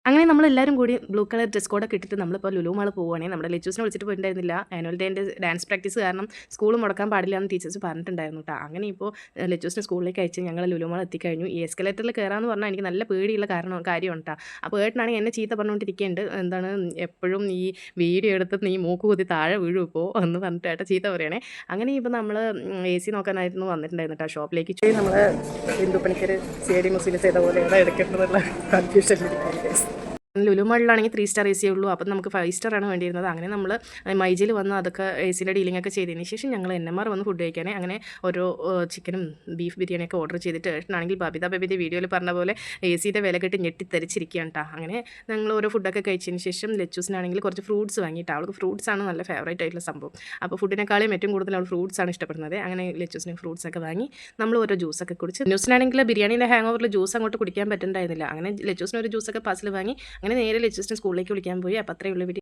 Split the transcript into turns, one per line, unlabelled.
അങ്ങനെ നമ്മളെല്ലാവരും കൂടി ബ്ലൂ കളർ ഡ്രസ് കോഡൊക്കെ ഇട്ടിട്ട് നമ്മളിപ്പോൾ ലുലു മാൾ പോവുകയാണെങ്കിൽ നമ്മുടെ ലെച്ചൂസിനെ വിളിച്ചിട്ട് പോയിട്ടുണ്ടായിരുന്നില്ല. ആനുവൽ ഡേൻ്റെ ഡാൻസ് പ്രാക്ടീസ് കാരണം സ്കൂൾ മുടക്കാൻ പാടില്ല എന്ന് ടീച്ചേഴ്സ് പറഞ്ഞിട്ടുണ്ടായിരുന്നു കേട്ടോ. അങ്ങനെ ഇപ്പോൾ ലെച്ചൂസിനെ സ്കൂളിലേക്ക് അയച്ച് ഞങ്ങൾ ലുലു മാൾ എത്തിക്കഴിഞ്ഞു. ഈ എസ്കലേറ്ററിൽ കയറാമെന്ന് പറഞ്ഞാൽ എനിക്ക് നല്ല പേടിയുള്ള കാര്യമാണ് കേട്ടോ. അപ്പോൾ ഏട്ടനാണെങ്കിൽ എന്നെ ചീത്ത പറഞ്ഞുകൊണ്ടിരിക്കുന്നുണ്ട്. എന്താണ് എപ്പോഴും ഈ വീഡിയോ എടുത്ത് നീ മൂക്ക് കുത്തി താഴെ വീഴും ഇപ്പോൾ എന്ന് പറഞ്ഞിട്ട് ഏട്ടൻ ചീത്ത പറയണേ. അങ്ങനെ ഇപ്പോൾ നമ്മൾ AC നോക്കാനായിരുന്നു വന്നിട്ടുണ്ടായിരുന്നു കേട്ടോ ഷോപ്പിലേക്ക്. നമ്മൾ ഹിന്ദു പണിക്കർ CID മുസ്ലിം ചെയ്ത പോലെ ഏതാ എടുക്കേണ്ടതുള്ള കൺഫ്യൂഷനിലിരിക്കുന്നത്. ലുലു മാളിലാണെങ്കിൽ 3 സ്റ്റാർ AC ഉള്ളൂ. അപ്പം നമുക്ക് 5 സ്റ്റാർ ആണ് വേണ്ടിയിരുന്നത്. അങ്ങനെ നമ്മൾ മൈജിയിൽ വന്ന് അതൊക്കെ ACയുടെ ഡീലിംഗ് ഒക്കെ ചെയ്തതിന് ശേഷം ഞങ്ങൾ NMR വന്ന് ഫുഡ് കഴിക്കാനേ അങ്ങനെ ഓരോ ചിക്കനും ബീഫ് ബിരിയാണിയൊക്കെ ഓർഡർ ചെയ്തിട്ട് ഏട്ടനാണെങ്കിൽ ബബിത വീഡിയോയിൽ പറഞ്ഞ പോലെ ACയുടെ വില കെട്ടി ഞെട്ടിത്തെറിച്ചിരിക്കുകയാണ് കേട്ടോ. അങ്ങനെ ഞങ്ങൾ ഓരോ ഫുഡൊക്കെ കഴിച്ചതിന് ശേഷം ലെച്ചൂസിനാണെങ്കിൽ കുറച്ച് ഫ്രൂട്ട്സ് വാങ്ങിയിട്ട് അവൾക്ക് ഫ്രൂട്ട്സ് ആണ് നല്ല ഫേവറേറ്റ് ആയിട്ടുള്ള സംഭവം. അപ്പോൾ ഫുഡിനേക്കാളും ഏറ്റവും കൂടുതൽ അവൾ ഫ്രൂട്ട്സ് ആണ് ഇഷ്ടപ്പെടുന്നത്. അങ്ങനെ ലെച്ചൂസിന് ഫ്രൂട്ട്സ് ഒക്കെ വാങ്ങി നമ്മൾ ഓരോ ജ്യൂസൊക്കെ കുടിച്ച് ന്യൂസിനാണെങ്കിൽ ബിരിയാണിയുടെ ഹാങ് ഓവറിൽ ജ്യൂസ് അങ്ങോട്ട് കുടിക്കാൻ പറ്റുന്നുണ്ടായിരുന്നില്ല. അങ്ങനെ ലെച്ചൂസിന് ഒരു ജ്യൂസൊക്കെ പാസിൽ വാങ്ങി അങ്ങനെ നേരെ ലെച്ചൂസിനെ സ്കൂളിലേക്ക് വിളിക്കാൻ പോയി. അപ്പോൾ അത്രയുള്ള വീഡിയോ.